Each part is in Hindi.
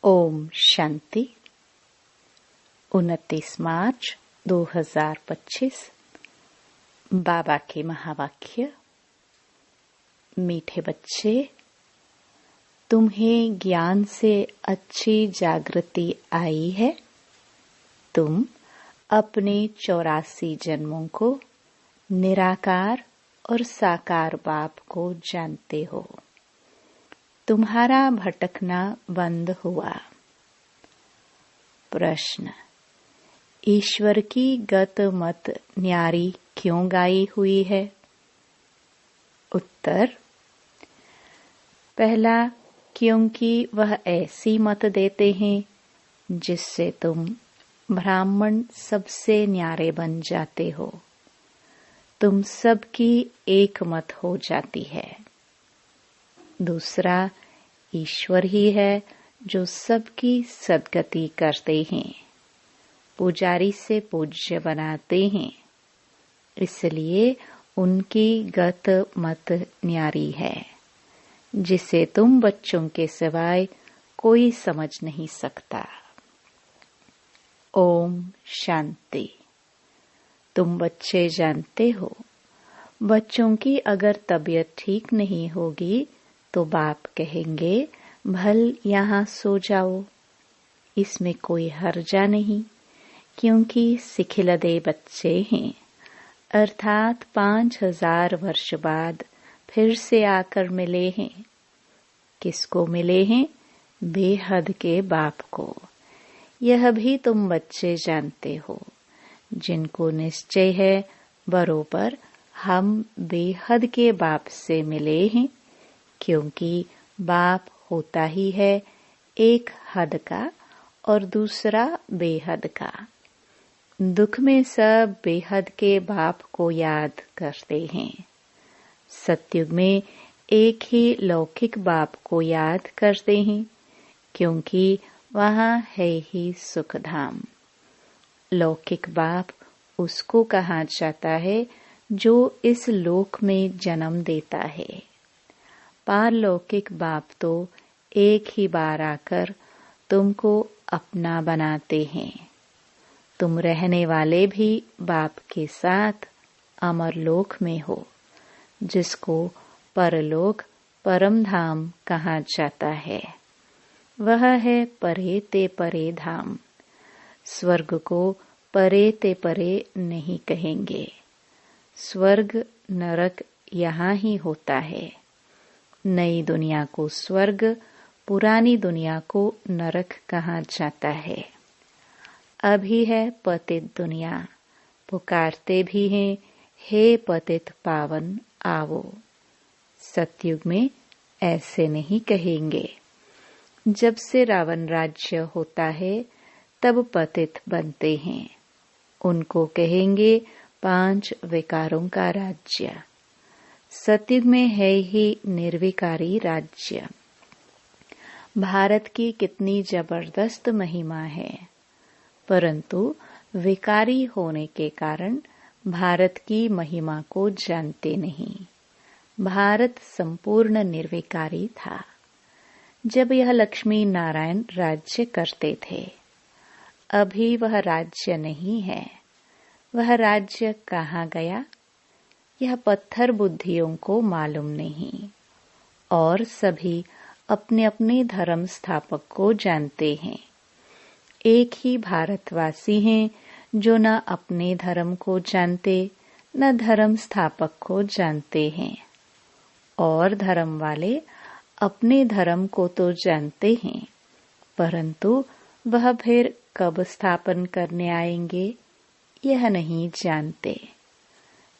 ओम शांति। 29 मार्च 2025। बाबा के महावाक्य। मीठे बच्चे, तुम्हें ज्ञान से अच्छी जागृति आई है। तुम अपने 84 जन्मों को निराकार और साकार बाप को जानते हो। तुम्हारा भटकना बंद हुआ। प्रश्न, ईश्वर की गत मत न्यारी क्यों गाई हुई है? उत्तर, पहला, क्योंकि वह ऐसी मत देते हैं जिससे तुम ब्राह्मण सबसे न्यारे बन जाते हो। तुम सबकी एक मत हो जाती है। दूसरा, ईश्वर ही है जो सबकी सद्गति करते हैं, पुजारी से पूज्य बनाते हैं, इसलिए उनकी गत मत न्यारी है, जिसे तुम बच्चों के सिवाय कोई समझ नहीं सकता। ओम शांति। तुम बच्चे जानते हो, बच्चों की अगर तबीयत ठीक नहीं होगी तो बाप कहेंगे, भल यहाँ सो जाओ। इसमें कोई हर्जा नहीं, क्योंकि सिखिलदे बच्चे हैं, अर्थात 5000 वर्ष बाद फिर से आकर मिले हैं। किसको मिले हैं? बेहद के बाप को। यह भी तुम बच्चे जानते हो, जिनको निश्चय है बरोबर हम बेहद के बाप से मिले हैं, क्योंकि बाप होता ही है एक हद का और दूसरा बेहद का। दुख में सब बेहद के बाप को याद करते हैं। सतयुग में एक ही लौकिक बाप को याद करते हैं, क्योंकि वहाँ है ही सुखधाम। लौकिक बाप उसको कहा जाता है जो इस लोक में जन्म देता है। पारलौकिक बाप तो एक ही बार आकर तुमको अपना बनाते हैं। तुम रहने वाले भी बाप के साथ अमरलोक में हो, जिसको परलोक परम धाम कहा जाता है। वह है परे ते परे धाम। स्वर्ग को परे ते परे नहीं कहेंगे। स्वर्ग नरक यहाँ ही होता है। नई दुनिया को स्वर्ग, पुरानी दुनिया को नरक कहा जाता है। अभी है पतित दुनिया, पुकारते भी हैं, हे पतित पावन आवो। सतयुग में ऐसे नहीं कहेंगे। जब से रावण राज्य होता है तब पतित बनते हैं। उनको कहेंगे 5 विकारों का राज्य। सतयुग में है ही निर्विकारी राज्य। भारत की कितनी जबरदस्त महिमा है, परंतु विकारी होने के कारण भारत की महिमा को जानते नहीं। भारत संपूर्ण निर्विकारी था जब यह लक्ष्मी नारायण राज्य करते थे। अभी वह राज्य नहीं है। वह राज्य कहाँ गया, यह पत्थर बुद्धियों को मालूम नहीं। और सभी अपने अपने धर्म स्थापक को जानते हैं। एक ही भारतवासी हैं जो न अपने धर्म को जानते न धर्म स्थापक को जानते हैं। और धर्म वाले अपने धर्म को तो जानते हैं, परंतु वह फिर कब स्थापन करने आएंगे यह नहीं जानते।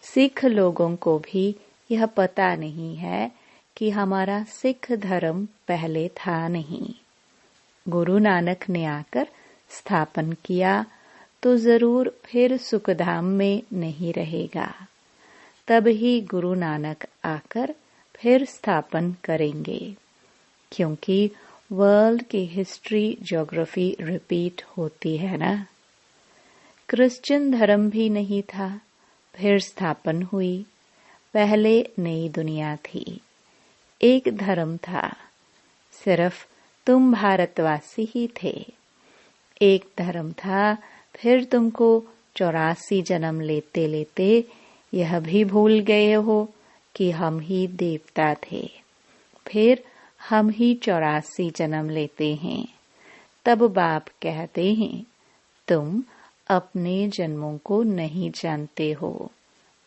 सिख लोगों को भी यह पता नहीं है कि हमारा सिख धर्म पहले था नहीं। गुरु नानक ने आकर स्थापन किया तो जरूर फिर सुखधाम में नहीं रहेगा। तब ही गुरु नानक आकर फिर स्थापन करेंगे, क्योंकि वर्ल्ड की हिस्ट्री ज्योग्राफी रिपीट होती है ना। क्रिश्चियन धर्म भी नहीं था, फिर स्थापन हुई। पहले नई दुनिया थी, एक धर्म था, सिर्फ तुम भारतवासी ही थे। एक धर्म था, फिर तुमको 84 जन्म लेते लेते यह भी भूल गए हो कि हम ही देवता थे। फिर हम ही 84 जन्म लेते हैं। तब बाप कहते हैं, तुम अपने जन्मों को नहीं जानते हो,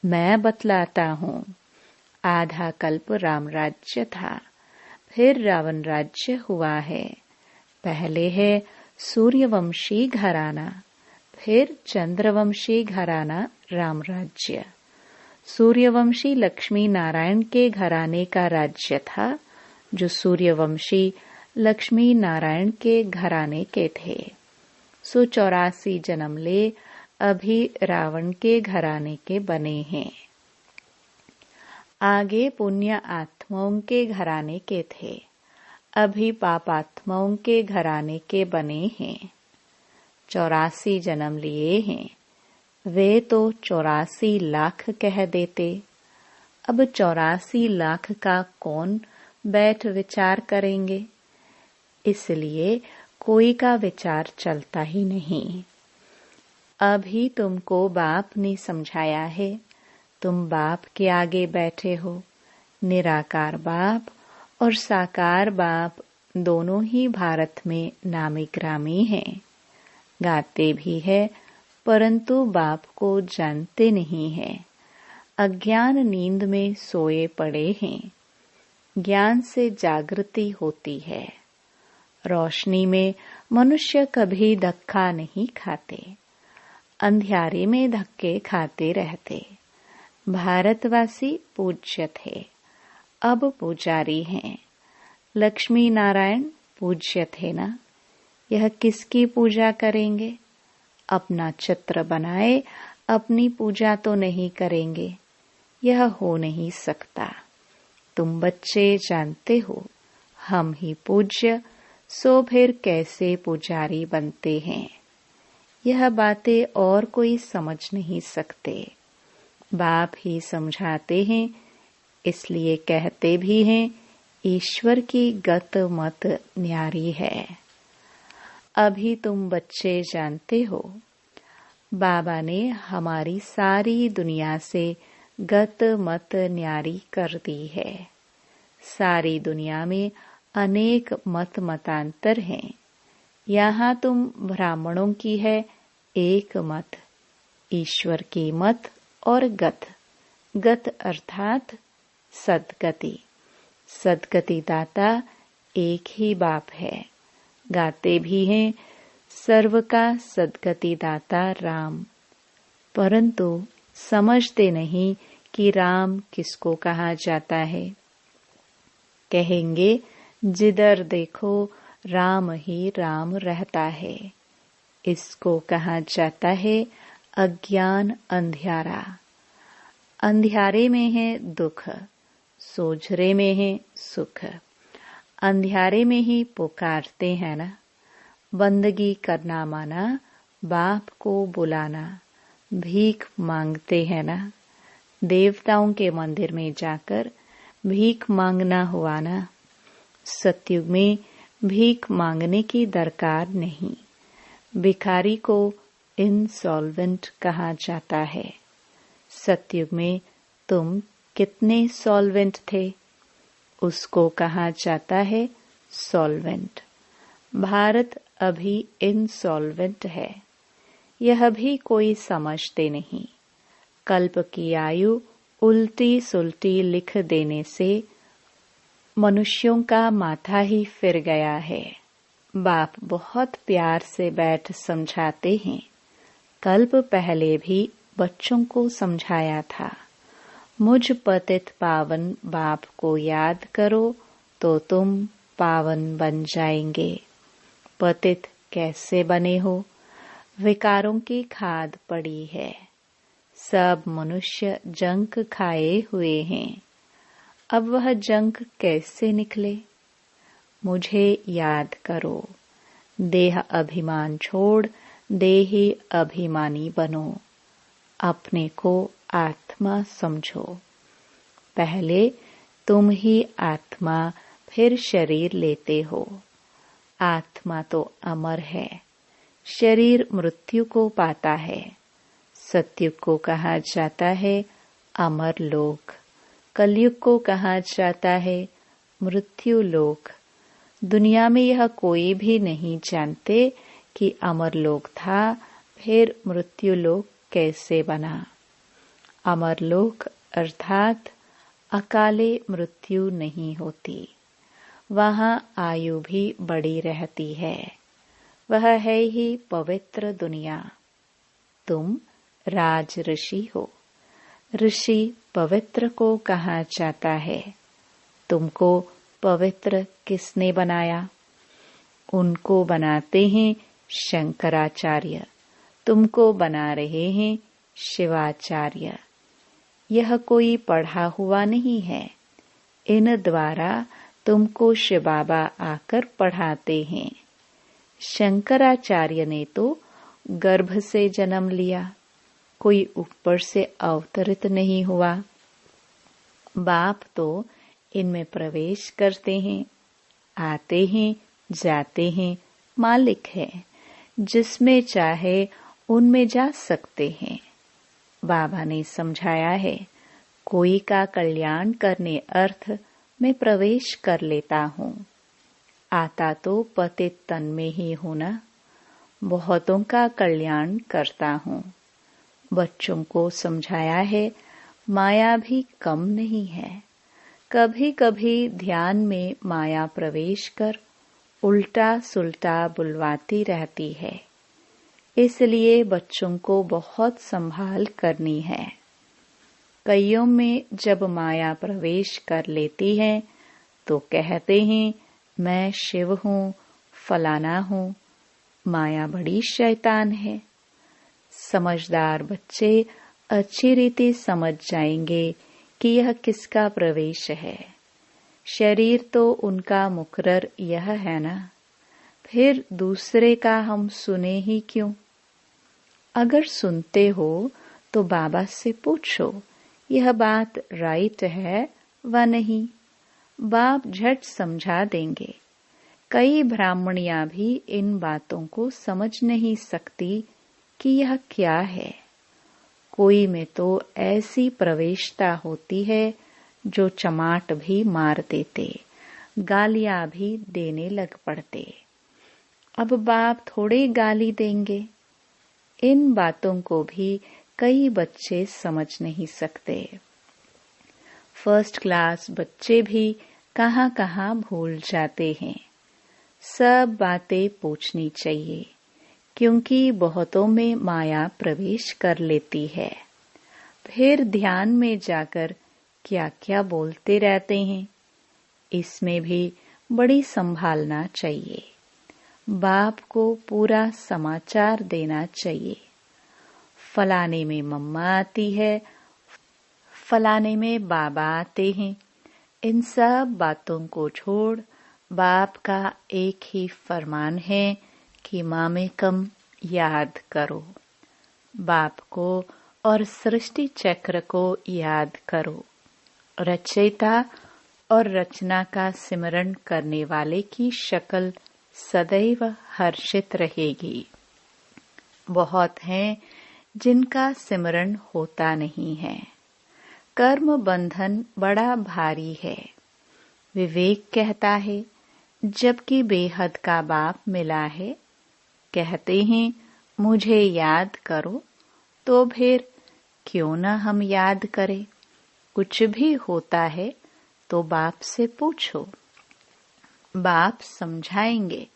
मैं बतलाता हूँ। आधा कल्प राम राज्य था, फिर रावण राज्य हुआ है। पहले है सूर्यवंशी घराना, फिर चंद्रवंशी घराना राम राज्य। सूर्यवंशी लक्ष्मी नारायण के घराने का राज्य था, जो सूर्यवंशी लक्ष्मी नारायण के घराने के थे। 84 जन्म ले अभी रावण के घराने के बने हैं। आगे पुण्य आत्माओं के घराने के थे, अभी पापात्माओं के घराने के बने हैं। 84 जन्म लिए हैं, वे तो 84 लाख कह देते। अब 84 लाख का कौन बैठ विचार करेंगे, इसलिए कोई का विचार चलता ही नहीं। अभी तुमको बाप ने समझाया है, तुम बाप के आगे बैठे हो। निराकार बाप और साकार बाप दोनों ही भारत में नामी ग्रामी हैं। गाते भी है, परंतु बाप को जानते नहीं है। अज्ञान नींद में सोए पड़े हैं। ज्ञान से जागृति होती है। रोशनी में मनुष्य कभी धक्का नहीं खाते, अंधियारे में धक्के खाते रहते। भारतवासी पूज्य थे, अब पुजारी हैं। लक्ष्मी नारायण पूज्य थे ना, यह किसकी पूजा करेंगे? अपना चित्र बनाए अपनी पूजा तो नहीं करेंगे, यह हो नहीं सकता। तुम बच्चे जानते हो हम ही पूज्य, सो फिर कैसे पुजारी बनते हैं? यह बातें और कोई समझ नहीं सकते। बाप ही समझाते हैं, इसलिए कहते भी हैं ईश्वर की गत मत न्यारी है। अभी तुम बच्चे जानते हो, बाबा ने हमारी सारी दुनिया से गत मत न्यारी कर दी है। सारी दुनिया में अनेक मत मतांतर हैं। यहाँ तुम ब्राह्मणों की है एक मत, ईश्वर की मत और गत। गत अर्थात सदगति। सदगति दाता एक ही बाप है। गाते भी हैं सर्व का सदगति दाता राम, परंतु समझते नहीं कि राम किसको कहा जाता है। कहेंगे जिधर देखो राम ही राम रहता है। इसको कहा जाता है अज्ञान अंधियारा। अंधियारे में है दुख, सोझरे में है सुख। अंधियारे में ही पुकारते हैं ना। बंदगी करना माना बाप को बुलाना, भीख मांगते हैं ना। देवताओं के मंदिर में जाकर भीख मांगना हुआ ना। सतयुग में भीख मांगने की दरकार नहीं। भिखारी को इंसॉल्वेंट कहा जाता है। सतयुग में तुम कितने सॉल्वेंट थे, उसको कहा जाता है सॉल्वेंट। भारत अभी इंसॉल्वेंट है, यह भी कोई समझते नहीं। कल्प की आयु उल्टी सुल्टी लिख देने से मनुष्यों का माथा ही फिर गया है। बाप बहुत प्यार से बैठ समझाते हैं। कल्प पहले भी बच्चों को समझाया था। मुझ पतित पावन बाप को याद करो तो तुम पावन बन जाएंगे। पतित कैसे बने हो? विकारों की खाद पड़ी है। सब मनुष्य जंक खाए हुए हैं। अब वह जंक कैसे निकले? मुझे याद करो। देह अभिमान छोड़ देही अभिमानी बनो। अपने को आत्मा समझो। पहले तुम ही आत्मा, फिर शरीर लेते हो। आत्मा तो अमर है, शरीर मृत्यु को पाता है। सतयुग को कहा जाता है अमर लोक, कलयुग को कहा जाता है मृत्यु लोक। दुनिया में यह कोई भी नहीं जानते कि अमर लोक था, फिर मृत्यु लोक कैसे बना। अमर लोक अर्थात अकाले मृत्यु नहीं होती, वहां आयु भी बड़ी रहती है। वह है ही पवित्र दुनिया। तुम राज ऋषि हो। ऋषि पवित्र को कहा जाता है। तुमको पवित्र किसने बनाया? उनको बनाते हैं शंकराचार्य, तुमको बना रहे हैं शिवाचार्य। यह कोई पढ़ा हुआ नहीं है। इन द्वारा तुमको शिव बाबा आकर पढ़ाते हैं। शंकराचार्य ने तो गर्भ से जन्म लिया, कोई ऊपर से अवतरित नहीं हुआ। बाप तो इनमें प्रवेश करते हैं, आते हैं, जाते हैं, मालिक है, जिसमें चाहे उनमें जा सकते हैं। बाबा ने समझाया है, कोई का कल्याण करने अर्थ मैं प्रवेश कर लेता हूँ। आता तो पतित तन में ही हूँ ना, बहुतों का कल्याण करता हूँ। बच्चों को समझाया है, माया भी कम नहीं है। कभी कभी ध्यान में माया प्रवेश कर उल्टा सुल्टा बुलवाती रहती है, इसलिए बच्चों को बहुत संभाल करनी है। कईयों में जब माया प्रवेश कर लेती है तो कहते हैं मैं शिव हूँ, फलाना हूँ। माया बड़ी शैतान है। समझदार बच्चे अच्छी रीति समझ जाएंगे कि यह किसका प्रवेश है। शरीर तो उनका मुकर्रर यह है ना, फिर दूसरे का हम सुने ही क्यों? अगर सुनते हो तो बाबा से पूछो, यह बात राइट है व नहीं। बाप झट समझा देंगे। कई ब्राह्मणियां भी इन बातों को समझ नहीं सकती कि यह क्या है। कोई में तो ऐसी प्रवेशता होती है जो चमाट भी मार देते, गालियां भी देने लग पड़ते। अब बाप थोड़े गाली देंगे। इन बातों को भी कई बच्चे समझ नहीं सकते। फर्स्ट क्लास बच्चे भी कहाँ कहाँ भूल जाते हैं। सब बातें पूछनी चाहिए, क्योंकि बहुतों में माया प्रवेश कर लेती है। फिर ध्यान में जाकर क्या क्या बोलते रहते हैं, इसमें भी बड़ी संभालना चाहिए। बाप को पूरा समाचार देना चाहिए। फलाने में मम्मा आती है, फलाने में बाबा आते हैं। इन सब बातों को छोड़ बाप का एक ही फरमान है कि मामेकम याद करो। बाप को और सृष्टि चक्र को याद करो। रचयिता और रचना का सिमरण करने वाले की शक्ल सदैव हर्षित रहेगी। बहुत हैं जिनका सिमरण होता नहीं है। कर्म बंधन बड़ा भारी है। विवेक कहता है, जबकि बेहद का बाप मिला है। कहते हैं मुझे याद करो, तो फिर क्यों न हम याद करें। कुछ भी होता है तो बाप से पूछो, बाप समझाएंगे।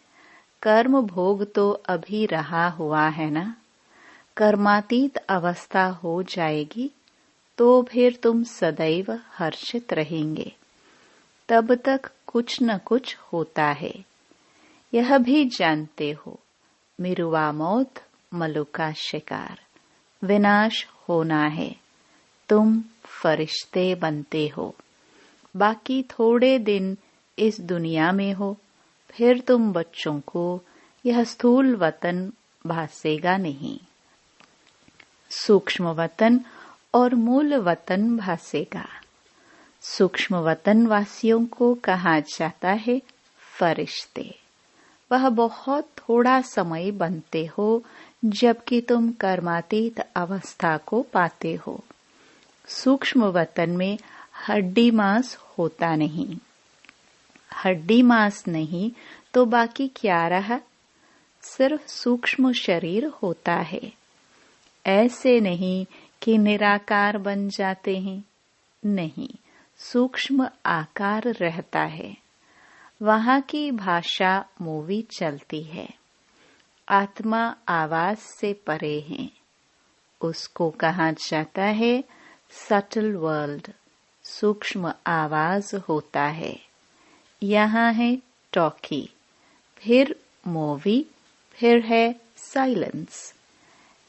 कर्म भोग तो अभी रहा हुआ है ना। कर्मातीत अवस्था हो जाएगी तो फिर तुम सदैव हर्षित रहेंगे। तब तक कुछ न कुछ होता है। यह भी जानते हो, मिरुआ मौत मलु का शिकार, विनाश होना है। तुम फरिश्ते बनते हो। बाकी थोड़े दिन इस दुनिया में हो, फिर तुम बच्चों को यह स्थूल वतन भासेगा नहीं। सूक्ष्म वतन और मूल वतन भासेगा। सूक्ष्म वतन वासियों को कहा जाता है फरिश्ते। वह बहुत थोड़ा समय बनते हो, जबकि तुम कर्मातीत अवस्था को पाते हो। सूक्ष्म वतन में हड्डी मांस होता नहीं। हड्डी मांस नहीं तो बाकी क्या रहा? सिर्फ सूक्ष्म शरीर होता है। ऐसे नहीं कि निराकार बन जाते हैं, नहीं, सूक्ष्म आकार रहता है। वहां की भाषा मूवी चलती है। आत्मा आवाज से परे है। उसको कहा जाता है सटल वर्ल्ड, सूक्ष्म आवाज होता है। यहाँ है टॉकी, फिर मूवी, फिर है साइलेंस।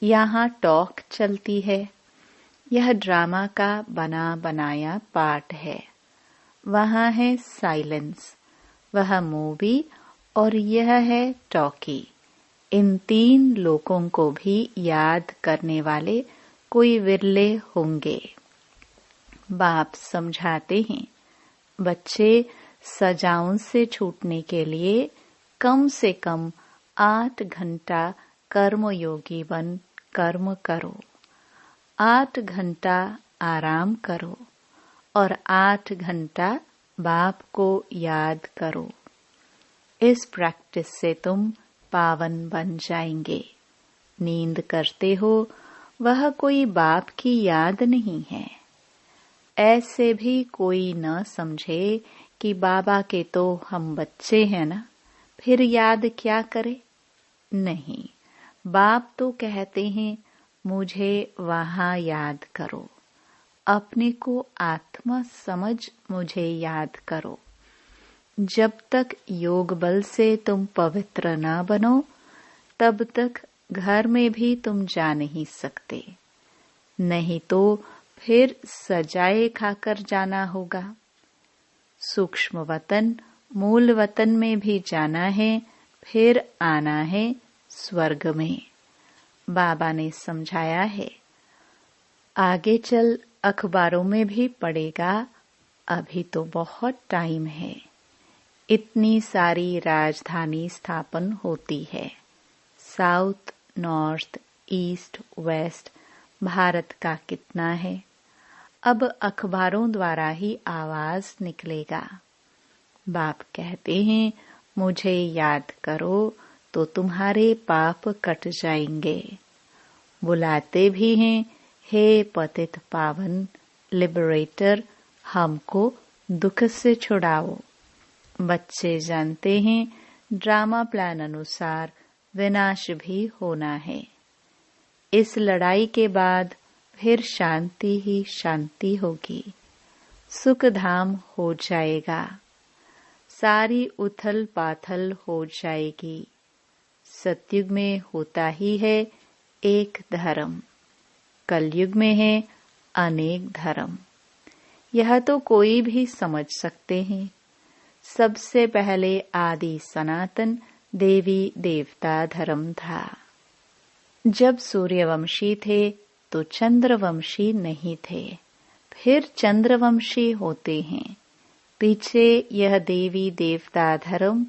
यहाँ टॉक चलती है। यह ड्रामा का बना बनाया पार्ट है। वहाँ है साइलेंस, वह मूवी और यह है टॉकी। इन तीन लोगों को भी याद करने वाले कोई विरले होंगे। बाप समझाते हैं, बच्चे सजाओं से छूटने के लिए कम से कम 8 घंटा कर्मयोगी बन कर्म करो, 8 घंटा आराम करो और 8 घंटा बाप को याद करो। इस प्रैक्टिस से तुम पावन बन जाएंगे। नींद करते हो, वह कोई बाप की याद नहीं है। ऐसे भी कोई न समझे कि बाबा के तो हम बच्चे हैं ना, फिर याद क्या करे। नहीं, बाप तो कहते हैं मुझे वहां याद करो, अपने को आत्मा समझ मुझे याद करो। जब तक योग बल से तुम पवित्र ना बनो, तब तक घर में भी तुम जा नहीं सकते। नहीं तो फिर सजाए खाकर जाना होगा। सूक्ष्म वतन मूल वतन में भी जाना है, फिर आना है स्वर्ग में। बाबा ने समझाया है, आगे चल अखबारों में भी पढ़ेगा, अभी तो बहुत टाइम है। इतनी सारी राजधानी स्थापन होती है। South, north, east, west, Bharat का कितना है। अब अखबारों द्वारा ही आवाज निकलेगा। बाप कहते हैं मुझे याद करो तो तुम्हारे पाप कट जाएंगे। बुलाते भी हैं, हे पतित पावन लिबरेटर, हमको दुख से छुड़ाओ। बच्चे जानते हैं ड्रामा प्लान अनुसार विनाश भी होना है। इस लड़ाई के बाद फिर शांति ही शांति होगी, सुख धाम हो जाएगा, सारी उथल पाथल हो जाएगी। सतयुग में होता ही है एक धर्म, कलयुग में है अनेक धर्म। यह तो कोई भी समझ सकते हैं। सबसे पहले आदि सनातन देवी देवता धर्म था। जब सूर्यवंशी थे तो चंद्रवंशी नहीं थे, फिर चंद्रवंशी होते हैं। पीछे यह देवी देवता धर्म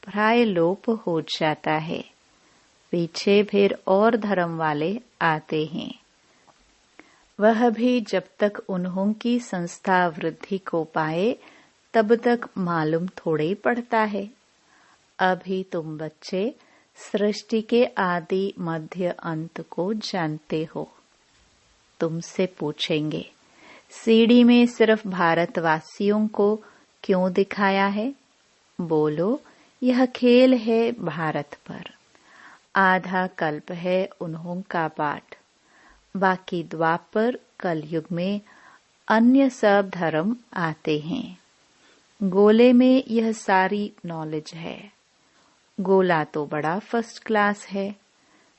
प्राय लोप हो जाता है। पीछे फिर और धर्म वाले आते हैं। वह भी जब तक उन्हों की संस्था वृद्धि को पाए तब तक मालूम थोड़े पड़ता है। अभी तुम बच्चे सृष्टि के आदि मध्य अंत को जानते हो। तुमसे पूछेंगे सीडी में सिर्फ भारतवासियों को क्यों दिखाया है? बोलो, यह खेल है भारत पर। आधा कल्प है उन्हों का पाठ। बाकी द्वापर कलयुग में अन्य सब धर्म आते हैं। गोले में यह सारी नॉलेज है। गोला तो बड़ा फर्स्ट क्लास है।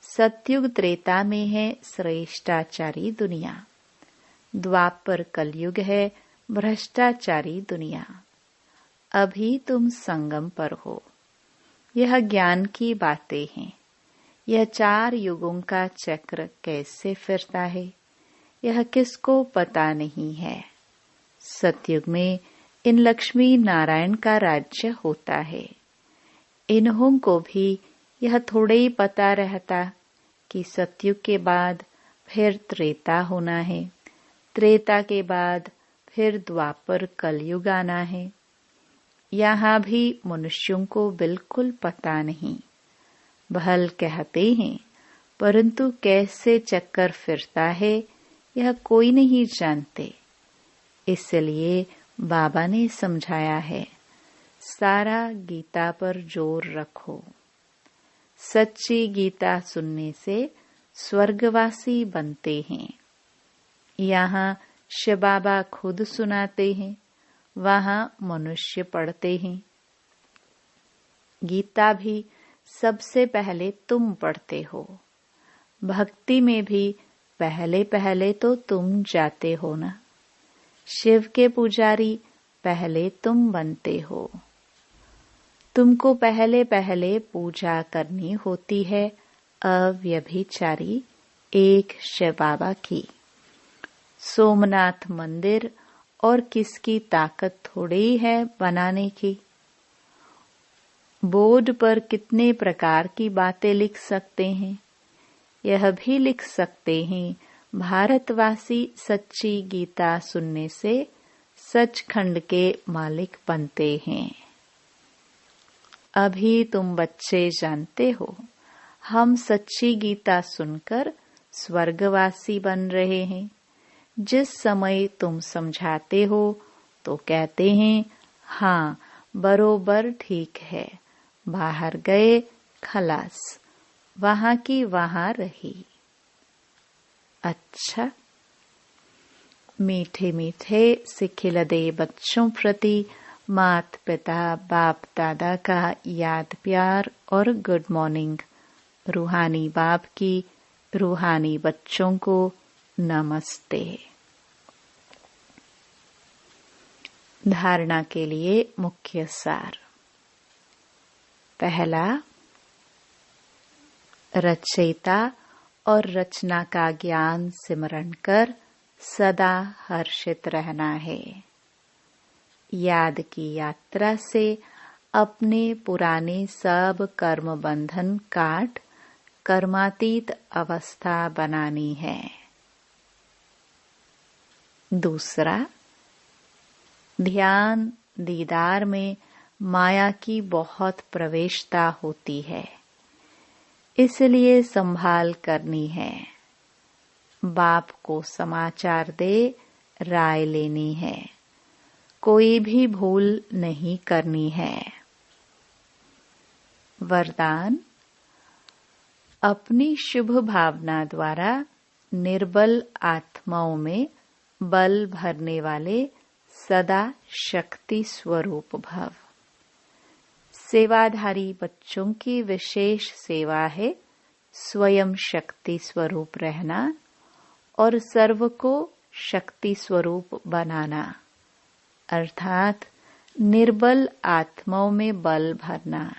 सतयुग त्रेता में है श्रेष्ठाचारी दुनिया। द्वापर कलयुग है भ्रष्टाचारी दुनिया। अभी तुम संगम पर हो। यह ज्ञान की बातें हैं। यह 4 युगों का चक्र कैसे फिरता है, यह किसको पता नहीं है। सतयुग में इन लक्ष्मी नारायण का राज्य होता है। इन्हों को भी यह थोड़े ही पता रहता कि सतयुग के बाद फिर त्रेता होना है, त्रेता के बाद फिर द्वापर कलयुग आना है। यहाँ भी मनुष्यों को बिल्कुल पता नहीं। भल कहते हैं, परंतु कैसे चक्कर फिरता है यह कोई नहीं जानते। इसलिए बाबा ने समझाया है, सारा गीता पर जोर रखो। सच्ची गीता सुनने से स्वर्गवासी बनते हैं। यहाँ शिव बाबा खुद सुनाते हैं, वहाँ मनुष्य पढ़ते हैं। गीता भी सबसे पहले तुम पढ़ते हो। भक्ति में भी पहले पहले तो तुम जाते हो ना। शिव के पुजारी पहले तुम बनते हो। तुमको पहले पहले पूजा करनी होती है अव्यभिचारी एक शिव बाबा की। सोमनाथ मंदिर और किसकी ताकत थोड़ी है बनाने की। बोर्ड पर कितने प्रकार की बातें लिख सकते हैं। यह भी लिख सकते हैं, भारतवासी सच्ची गीता सुनने से सचखंड के मालिक बनते हैं। अभी तुम बच्चे जानते हो, हम सच्ची गीता सुनकर स्वर्गवासी बन रहे हैं। जिस समय तुम समझाते हो तो कहते हैं, हाँ बरोबर ठीक है, बाहर गए खलास, वहां की वहां रही। अच्छा, मीठे मीठे सिखिलदे बच्चों प्रति मात पिता बाप दादा का याद प्यार और गुड मॉर्निंग। रूहानी बाप की रूहानी बच्चों को नमस्ते। धारणा के लिए मुख्य सार। पहला, रचयिता और रचना का ज्ञान सिमरण कर सदा हर्षित रहना है। याद की यात्रा से अपने पुराने सब कर्म बंधन काट कर्मातीत अवस्था बनानी है। दूसरा, ध्यान दीदार में माया की बहुत प्रवेशता होती है, इसलिए संभाल करनी है। बाप को समाचार दे राय लेनी है, कोई भी भूल नहीं करनी है। वरदान, अपनी शुभ भावना द्वारा निर्बल आत्माओं में बल भरने वाले सदा शक्ति स्वरूप भव। सेवाधारी बच्चों की विशेष सेवा है स्वयं शक्ति स्वरूप रहना और सर्व को शक्ति स्वरूप बनाना, अर्थात निर्बल आत्माओं में बल भरना।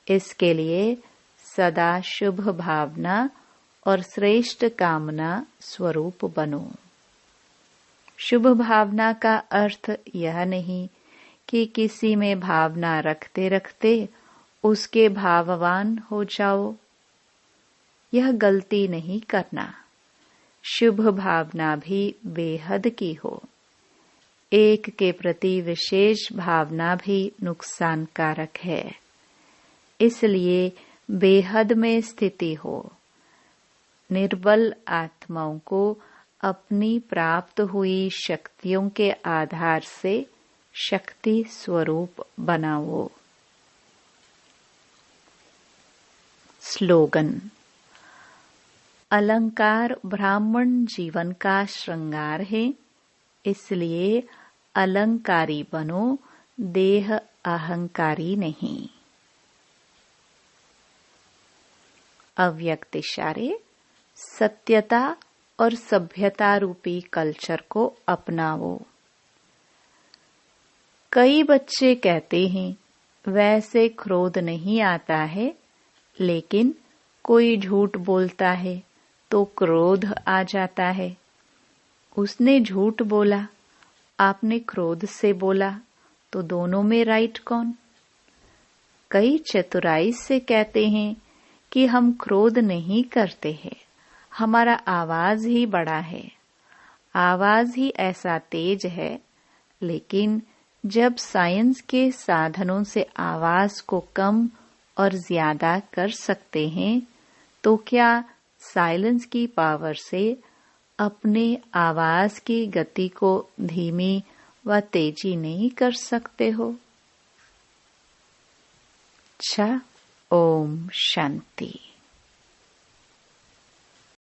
इसके लिए सदा शुभ भावना और श्रेष्ठ कामना स्वरूप बनो। शुभ भावना का अर्थ यह नहीं कि किसी में भावना रखते रखते उसके भाववान हो जाओ। यह गलती नहीं करना। शुभ भावना भी बेहद की हो। एक के प्रति विशेष भावना भी नुकसानकारक है, इसलिए बेहद में स्थिति हो। निर्बल आत्माओं को अपनी प्राप्त हुई शक्तियों के आधार से शक्ति स्वरूप बनाओ। स्लोगन। अलंकार ब्राह्मण जीवन का श्रृंगार है, इसलिए अलंकारी बनो, देह अहंकारी नहीं। अव्यक्त इशारे। सत्यता और सभ्यता रूपी कल्चर को अपनाओ। कई बच्चे कहते हैं, वैसे क्रोध नहीं आता है, लेकिन कोई झूठ बोलता है तो क्रोध आ जाता है। उसने झूठ बोला, आपने क्रोध से बोला, तो दोनों में राइट कौन? कई चतुराई से कहते हैं कि हम क्रोध नहीं करते हैं, हमारा आवाज ही बड़ा है, आवाज ही ऐसा तेज है। लेकिन जब साइंस के साधनों से आवाज को कम और ज्यादा कर सकते हैं, तो क्या साइलेंस की पावर से अपने आवाज की गति को धीमी व तेजी नहीं कर सकते हो? अच्छा, ओम शांति।